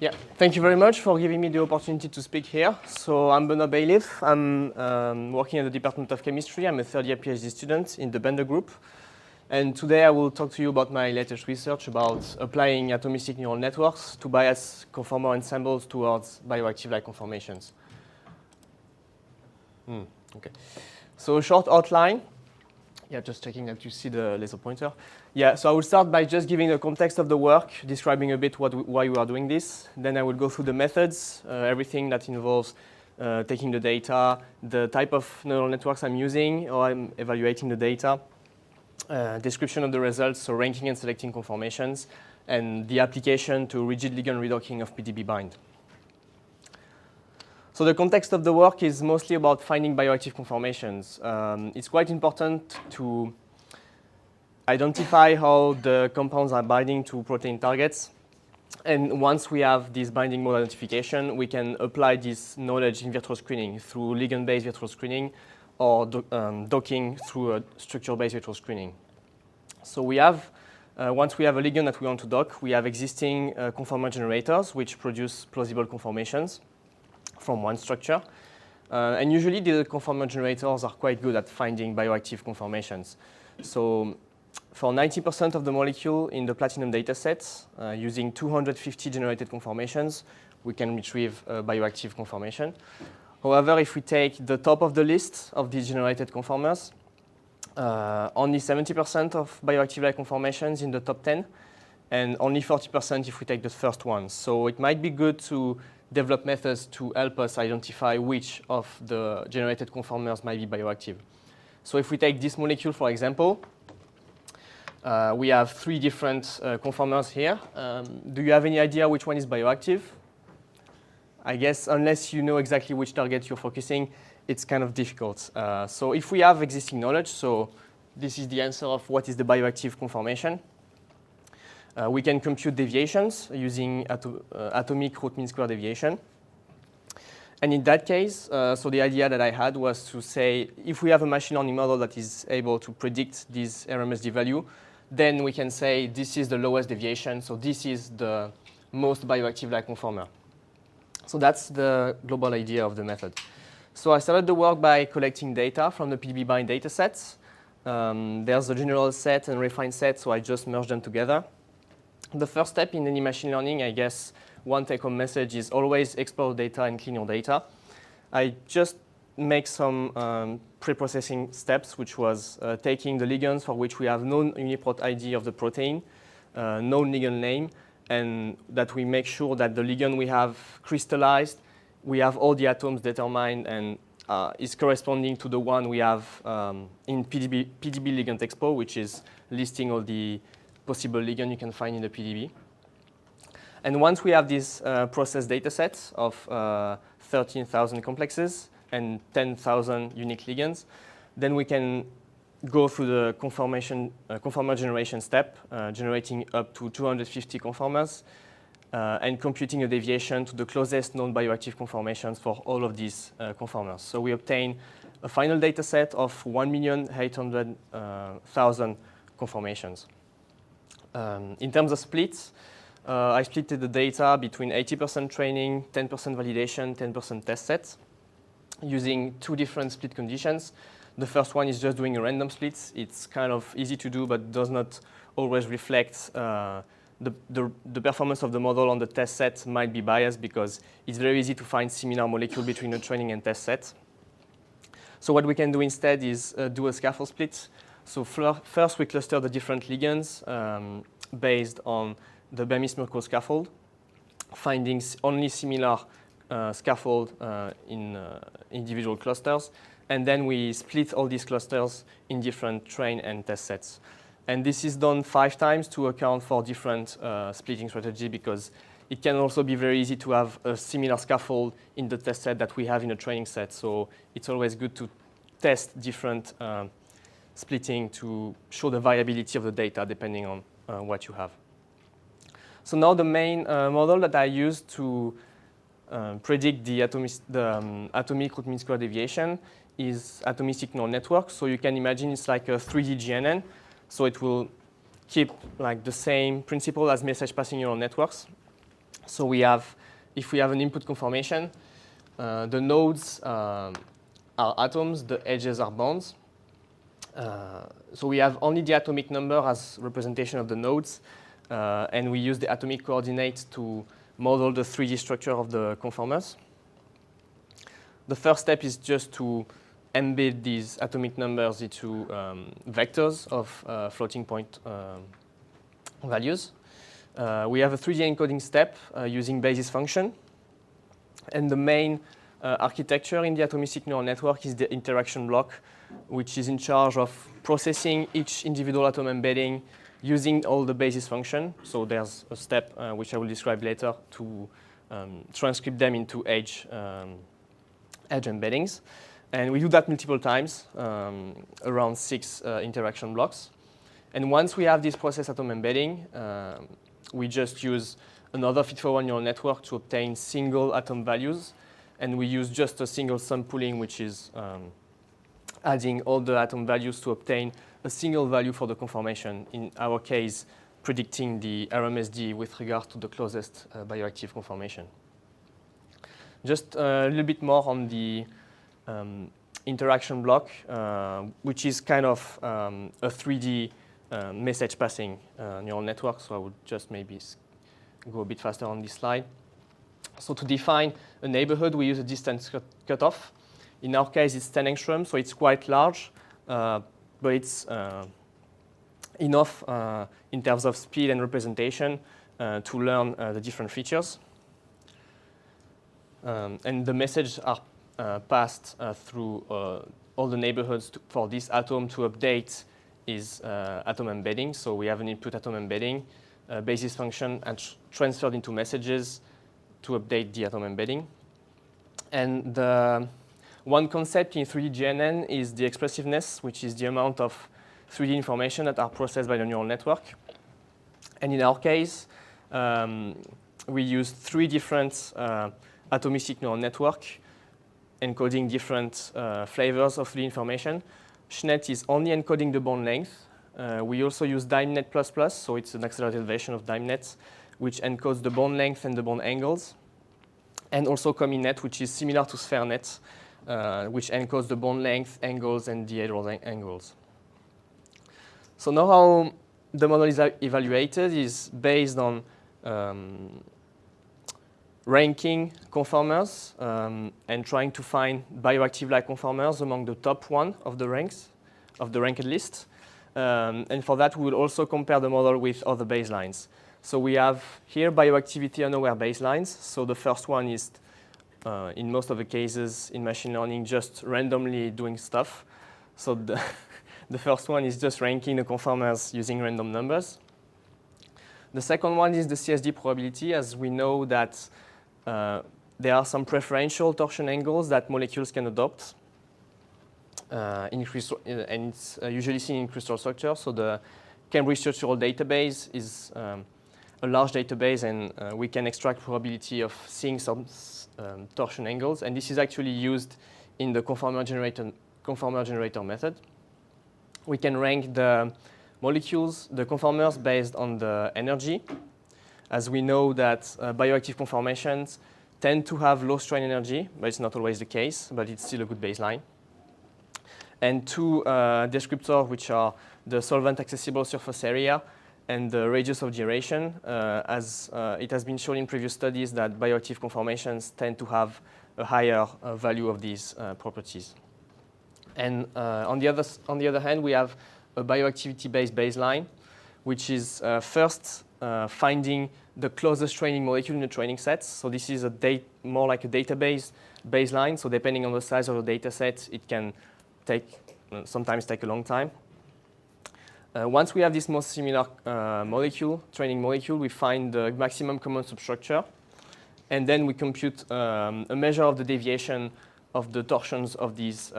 Yeah, thank you very much for giving me the opportunity to speak here. So I'm Baillif. I'm working at the Department of Chemistry. I'm a third-year PhD student in the Bender group. And today I will talk to you about my latest research about applying atomistic neural networks to bias conformer ensembles towards bioactive-like conformations. Okay. So a short outline. Yeah, just checking that you see the laser pointer. Yeah, so I will start by just giving the context of the work, describing a bit why we are doing this. Then I will go through the methods, everything that involves taking the data, the type of neural networks I'm using, or I'm evaluating the data, description of the results, so ranking and selecting conformations, and the application to rigid-ligand redocking of PDBbind. So the context of the work is mostly about finding bioactive conformations. It's quite important to identify how the compounds are binding to protein targets. And once we have this binding mode identification, we can apply this knowledge in vitro screening through ligand-based vitro screening or docking through a structure-based vitro screening. So we have, once we have a ligand that we want to dock, we have existing conformer generators which produce plausible conformations from one structure. And usually the conformer generators are quite good at finding bioactive conformations. So for 90% of the molecule in the platinum dataset, using 250 generated conformations, we can retrieve a bioactive conformation. However, if we take the top of the list of these generated conformers, only 70% of bioactive-like conformations in the top 10, and only 40% if we take the first one. So it might be good to develop methods to help us identify which of the generated conformers might be bioactive. So if we take this molecule, for example, we have 3 different conformers here. Do you have any idea which one is bioactive? I guess unless you know exactly which target you're focusing, it's kind of difficult. So if we have existing knowledge, so this is the answer of what is the bioactive conformation. We can compute deviations using atomic root mean square deviation. And in that case, so the idea that I had was to say, if we have a machine learning model that is able to predict this ARMSD value, then we can say this is the lowest deviation, so this is the most bioactive-like conformer. So that's the global idea of the method. So I started the work by collecting data from the PDBbind datasets. There's a general set and refined set, so I just merged them together. The first step in any machine learning, I guess, one take-home message is always explore data and clean your data. I just make some pre-processing steps, which was taking the ligands for which we have known uniprot ID of the protein, known ligand name, and that we make sure that the ligand we have crystallized, we have all the atoms determined and is corresponding to the one we have in PDB ligand expo, which is listing all the possible ligand you can find in the PDB. And once we have this process dataset of 13,000 complexes and 10,000 unique ligands, then we can go through the conformer generation step, generating up to 250 conformers, and computing a deviation to the closest known bioactive conformations for all of these conformers. So we obtain a final dataset of 1,800,000 conformations. In terms of splits, I split the data between 80% training, 10% validation, 10% test sets, using 2 different split conditions. The first one is just doing a random split. It's kind of easy to do, but does not always reflect the performance of the model on the test set might be biased because it's very easy to find similar molecule between the training and test set. So what we can do instead is do a scaffold split. So first we cluster the different ligands based on the Baillif scaffold, finding only similar scaffold in individual clusters. And then we split all these clusters in different train and test sets. And this is done 5 times to account for different splitting strategy because it can also be very easy to have a similar scaffold in the test set that we have in the training set. So it's always good to test different splitting to show the variability of the data depending on what you have. So now the main model that I use to predict the atomic root mean square deviation is atomistic neural network. So you can imagine it's like a 3D GNN. So it will keep like the same principle as message passing neural networks. So if we have an input conformation, the nodes are atoms, the edges are bonds. So we have only the atomic number as representation of the nodes, and we use the atomic coordinates to model the 3D structure of the conformers. The first step is just to embed these atomic numbers into vectors of floating point values. We have a 3D encoding step using basis function. And the main architecture in the atomistic neural network is the interaction block, which is in charge of processing each individual atom embedding using all the basis function. So there's a step which I will describe later to transcript them into edge embeddings. And we do that multiple times, around 6 interaction blocks. And once we have this process atom embedding, we just use another feed-forward neural network to obtain single atom values. And we use just a single sum pooling, which is adding all the atom values to obtain a single value for the conformation, in our case, predicting the ARMSD with regard to the closest bioactive conformation. Just a little bit more on the interaction block, which is kind of a 3D message passing neural network. So I would just maybe go a bit faster on this slide. So to define a neighborhood, we use a distance cutoff. In our case, it's 10 angstrom, so it's quite large, but it's enough in terms of speed and representation to learn the different features. And the messages are passed through all the neighborhoods for this atom to update is atom embedding. So we have an input atom embedding, basis function, and transferred into messages to update the atom embedding. And the one concept in 3D GNN is the expressiveness, which is the amount of 3D information that are processed by the neural network. And in our case, we use 3 different atomistic neural network encoding different flavors of the information. SNET is only encoding the bond length. We also use DimeNet++, so it's an accelerated version of DimeNet, which encodes the bond length and the bond angles. And also ComINet, which is similar to SphereNet, which encodes the bond length, angles, and dihedral angles. So now how the model is evaluated is based on ranking conformers and trying to find bioactive-like conformers among the top one of the ranks of the ranked list. And for that, we will also compare the model with other baselines. So we have here bioactivity-unaware baselines. So the first one is, in most of the cases in machine learning, just randomly doing stuff. So the first one is just ranking the conformers using random numbers. The second one is the CSD probability, as we know that there are some preferential torsion angles that molecules can adopt. And it's usually seen in crystal structure. So the Cambridge Structural Database is a large database, and we can extract probability of seeing some torsion angles. And this is actually used in the conformer generator method. We can rank the molecules, the conformers, based on the energy. As we know that bioactive conformations tend to have low strain energy, but it's not always the case, but it's still a good baseline. And 2 descriptors, which are the solvent accessible surface area and the radius of gyration, as it has been shown in previous studies that bioactive conformations tend to have a higher value of these properties. And on the other hand, we have a bioactivity-based baseline, which is first finding the closest training molecule in the training sets. So this is more like a database baseline. So depending on the size of the data set, it can sometimes take a long time. Once we have this most similar training molecule, we find the maximum common substructure. And then we compute a measure of the deviation of the torsions of these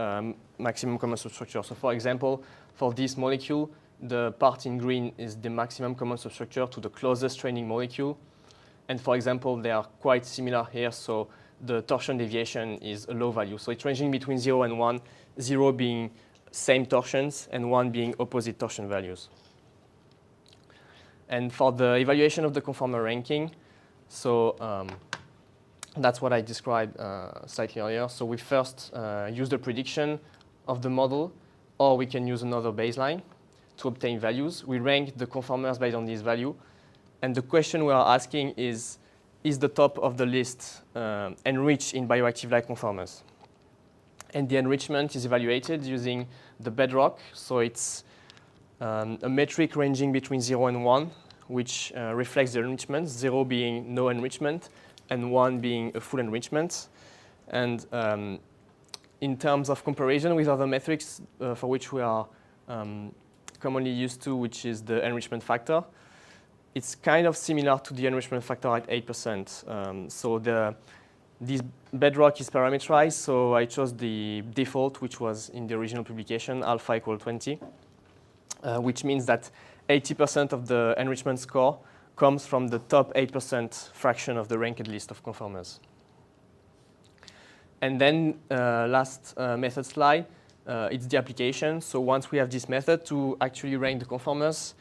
maximum common substructure. So for example, for this molecule, the part in green is the maximum common substructure to the closest training molecule. And for example, they are quite similar here. So the torsion deviation is a low value. So it's ranging between 0 and 1, 0 being same torsions and 1 being opposite torsion values. And for the evaluation of the conformer ranking, So that's what I described slightly earlier. So we first use the prediction of the model, or we can use another baseline to obtain values. We rank the conformers based on this value. And the question we are asking is the top of the list enriched in bioactive-like conformers? And the enrichment is evaluated using the BEDROC. So it's a metric ranging between 0 and 1, which reflects the enrichment, 0 being no enrichment, and 1 being a full enrichment. And in terms of comparison with other metrics for which we are commonly used to, which is the enrichment factor, it's kind of similar to the enrichment factor at 8%. So this BEDROC is parameterized, so I chose the default, which was in the original publication, alpha equal 20, which means that 80% of the enrichment score comes from the top 8% fraction of the ranked list of conformers. And then last method slide, it's the application. So once we have this method to actually rank the conformers,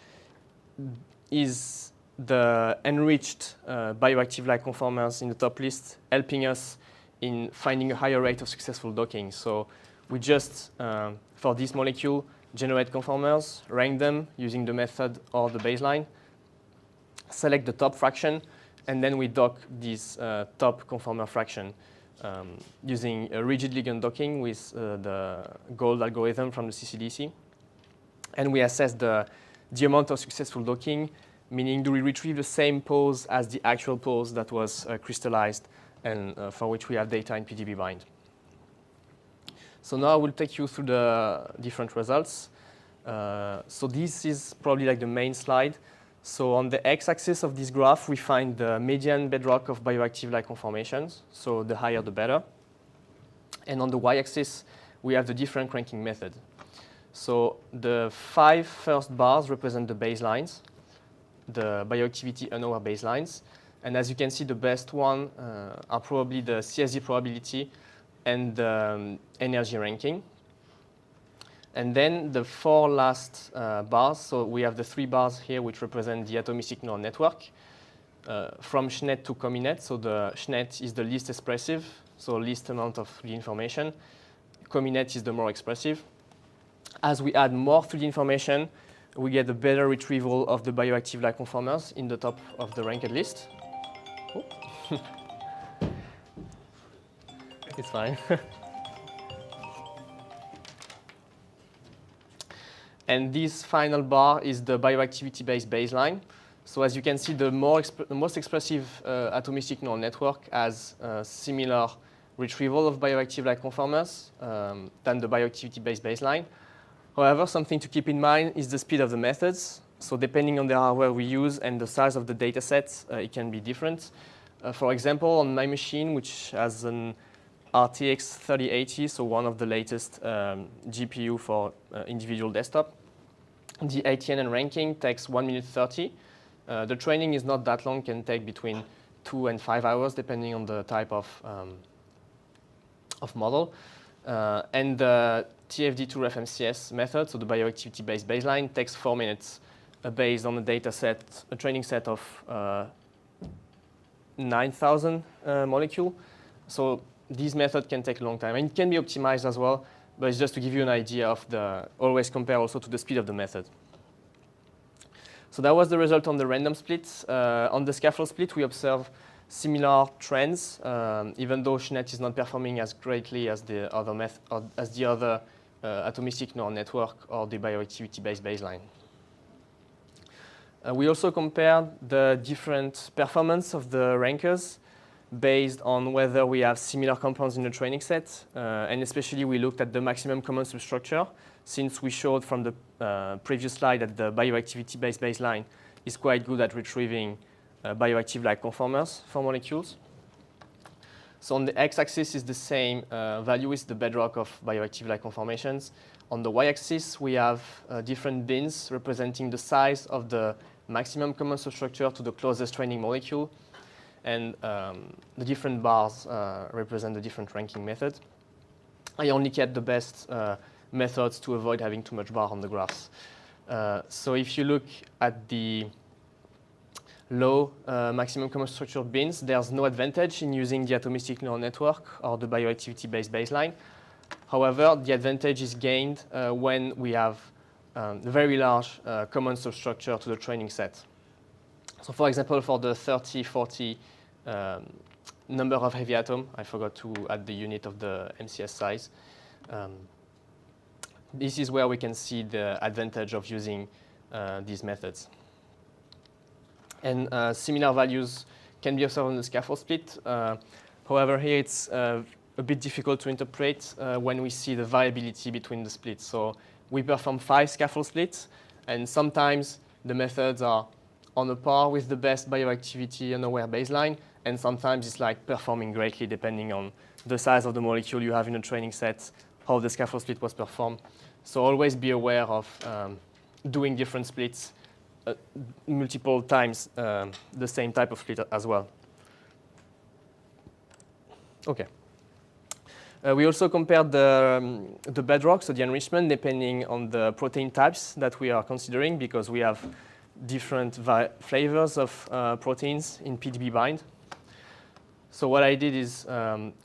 is the enriched bioactive-like conformers in the top list helping us in finding a higher rate of successful docking. So we just, for this molecule, generate conformers, rank them using the method or the baseline, select the top fraction, and then we dock this top conformer fraction using a rigid-ligand docking with the gold algorithm from the CCDC. And we assess the amount of successful docking, meaning do we retrieve the same pose as the actual pose that was crystallized and for which we have data in PDBbind. So now I will take you through the different results. So this is probably like the main slide. So on the x-axis of this graph, we find the median BEDROC of bioactive-like conformations. So the higher, the better. And on the y-axis, we have the different ranking method. So the 5 first bars represent the baselines, the bioactivity-unaware baselines. And as you can see, the best one are probably the CSD probability and the energy ranking. And then the 4 last bars, so we have the 3 bars here which represent the atomistic neural network from SCHNET to COMINET. So the SCHNET is the least expressive, so least amount of 3D information. COMINET is the more expressive. As we add more 3D information, we get a better retrieval of the bioactive-like conformers in the top of the ranked list. Oh. It's fine. And this final bar is the bioactivity-based baseline. So as you can see, the most expressive atomistic neural network has similar retrieval of bioactive-like conformers than the bioactivity-based baseline. However, something to keep in mind is the speed of the methods. So depending on the hardware we use and the size of the data set, it can be different. For example, on my machine, which has an RTX 3080, so one of the latest GPU for individual desktop, the AtNN ranking takes 1 minute 30. The training is not that long, can take between 2 and 5 hours, depending on the type of model. And the TFD2RefMCS method, so the bioactivity-based baseline, takes 4 minutes based on a data set, a training set of 9,000 molecules. So this method can take a long time, and it can be optimized as well, but it's just to give you an idea of always compare also to the speed of the method. So that was the result on the random split. On the scaffold split, we observe similar trends, even though SCHNET is not performing as greatly as the other atomistic neural network or the bioactivity-based baseline. We also compared the different performance of the rankers based on whether we have similar compounds in the training set, and especially we looked at the maximum common substructure, since we showed from the previous slide that the bioactivity-based baseline is quite good at retrieving bioactive-like conformers for molecules. So on the x-axis is the same value is the BEDROC of bioactive-like conformations. On the y-axis, we have different bins representing the size of the maximum common substructure to the closest training molecule. And the different bars represent the different ranking methods. I only kept the best methods to avoid having too much bar on the graphs. So if you look at the low maximum common structure bins, there's no advantage in using the atomistic neural network or the bioactivity-based baseline. However, the advantage is gained when we have a very large common substructure to the training set. So for example, for the 30, 40 number of heavy atom, I forgot to add the unit of the MCS size. This is where we can see the advantage of using these methods. And similar values can be observed on the scaffold split. However, here it's a bit difficult to interpret when we see the variability between the splits. So we perform 5 scaffold splits, and sometimes the methods are on a par with the best bioactivity-unaware baseline, and sometimes it's like performing greatly depending on the size of the molecule you have in a training set, how the scaffold split was performed. So always be aware of doing different splits multiple times the same type of split as well. Okay. We also compared the BEDROCs, so the enrichment, depending on the protein types that we are considering, because we have different flavors of proteins in PDBbind. So what I did is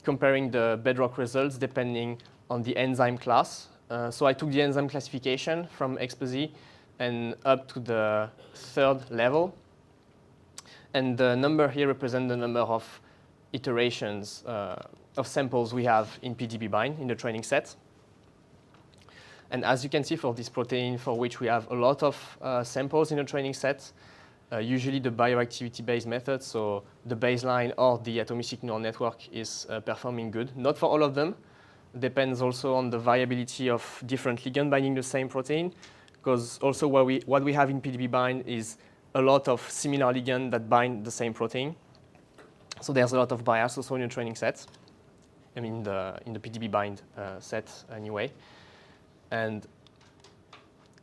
comparing the BEDROC results depending on the enzyme class. So I took the enzyme classification from XPZ and up to the 3rd level. And the number here represents the number of iterations of samples we have in PDBbind in the training set. And as you can see for this protein for which we have a lot of samples in the training set, usually the bioactivity-based method, so the baseline or the atomistic neural network is performing good. Not for all of them. Depends also on the variability of different ligands binding the same protein, because also what we have in PDBbind is a lot of similar ligands that bind the same protein. So there's a lot of bias also in the training sets, I mean in the PDBbind set anyway. And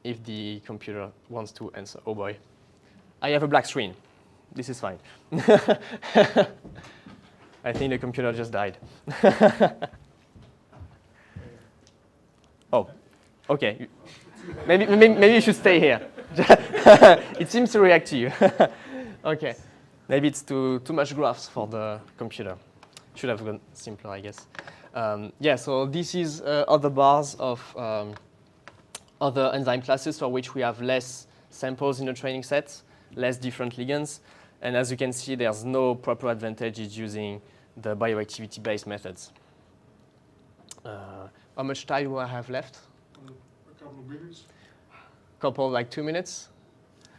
if the computer wants to answer, oh boy, I have a black screen. This is fine. I think the computer just died. Oh, okay. Maybe you should stay here. It seems to react to you. Okay. Maybe it's too much graphs for the computer. Should have gone simpler, I guess. Yeah, so this is other bars of other enzyme classes for which we have less samples in the training set, less different ligands. And as you can see, there's no proper advantages using the bioactivity-based methods. How much time do I have left? A couple of minutes. Couple, like 2 minutes?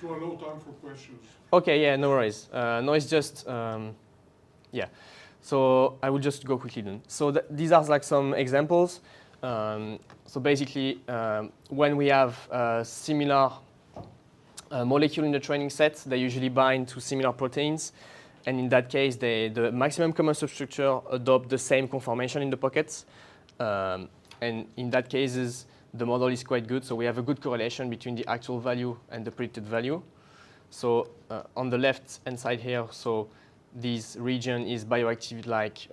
To allow time for questions. Okay, yeah, no worries. No, it's just, yeah. So I will just go quickly then. So these are like some examples. So basically, when we have a similar molecule in the training set, they usually bind to similar proteins. And in that case, the maximum common substructure adopt the same conformation in the pockets. And in that cases, the model is quite good. So we have a good correlation between the actual value and the predicted value. So on the left-hand side here, so this region is bioactive-like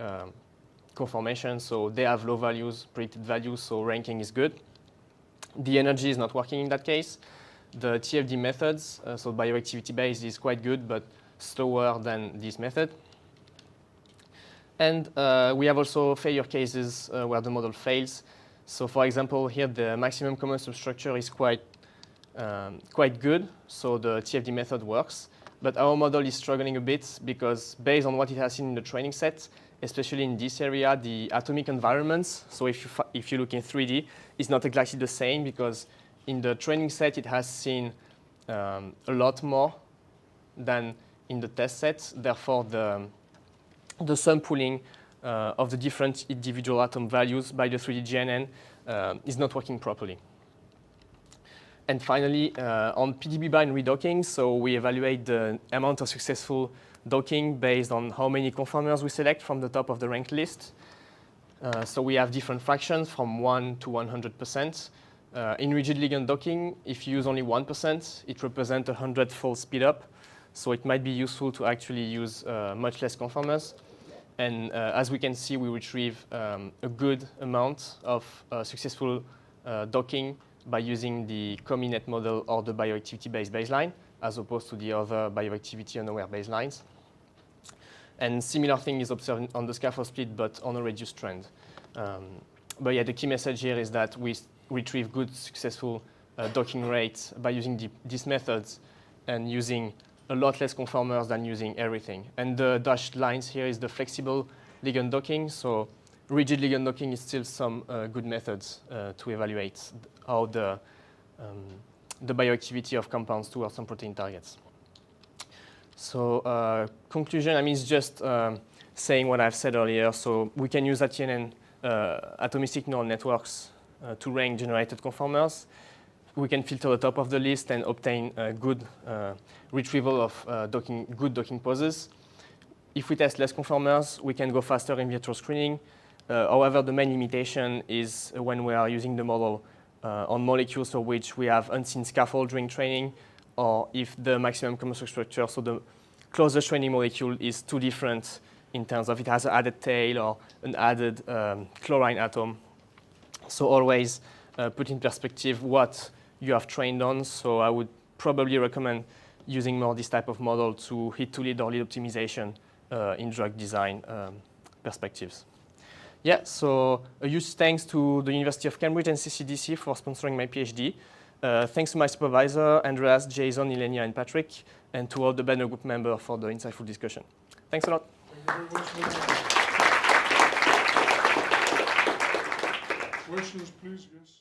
conformation. So they have low values, predicted values, so ranking is good. The energy is not working in that case. The TFD methods, so bioactivity-based is quite good, but slower than this method. And we have also failure cases where the model fails. So for example, here the maximum common substructure is quite good, so the TFD method works. But our model is struggling a bit because based on what it has seen in the training set, especially in this area, the atomic environments, so if you look in 3D, it's not exactly the same because in the training set, it has seen a lot more than in the test set. Therefore, the sum pooling of the different individual atom values by the 3D GNN is not working properly. And finally, on PDBbind redocking, so we evaluate the amount of successful docking based on how many conformers we select from the top of the ranked list. So we have different fractions from 1 to 100%. In rigid-ligand docking, if you use only 1%, it represents a 100-fold speed-up. So it might be useful to actually use much less conformers. And as we can see, we retrieve a good amount of successful docking by using the COMINET model or the bioactivity-based baseline. as opposed to the other bioactivity-unaware baselines. And similar thing is observed on the scaffold split, but on a reduced trend. But yeah, the key message here is that we retrieve good, successful docking rates by using these methods and using a lot less conformers than using everything. And the dashed lines here is the flexible ligand docking. So rigid ligand docking is still some good methods to evaluate how the bioactivity of compounds towards some protein targets. So conclusion, I mean, it's just saying what I've said earlier. So we can use AtNN atomistic neural networks to rank generated conformers. We can filter the top of the list and obtain good retrieval of good docking poses. If we test less conformers, we can go faster in vitro screening. However, the main limitation is when we are using the model on molecules for which we have unseen scaffold during training, or if the maximum common substructure, so the closest training molecule, is too different in terms of it has an added tail or an added chlorine atom. So always put in perspective what you have trained on. So I would probably recommend using more this type of model to hit-to-lead or lead optimization in drug design perspectives. Yeah, so a huge thanks to the University of Cambridge and CCDC for sponsoring my PhD. Thanks to my supervisor, Andreas, Jason, Ilenia, and Patrick, and to all the BEDROC group members for the insightful discussion. Thanks a lot. Thank you very much. Questions, please? Yes.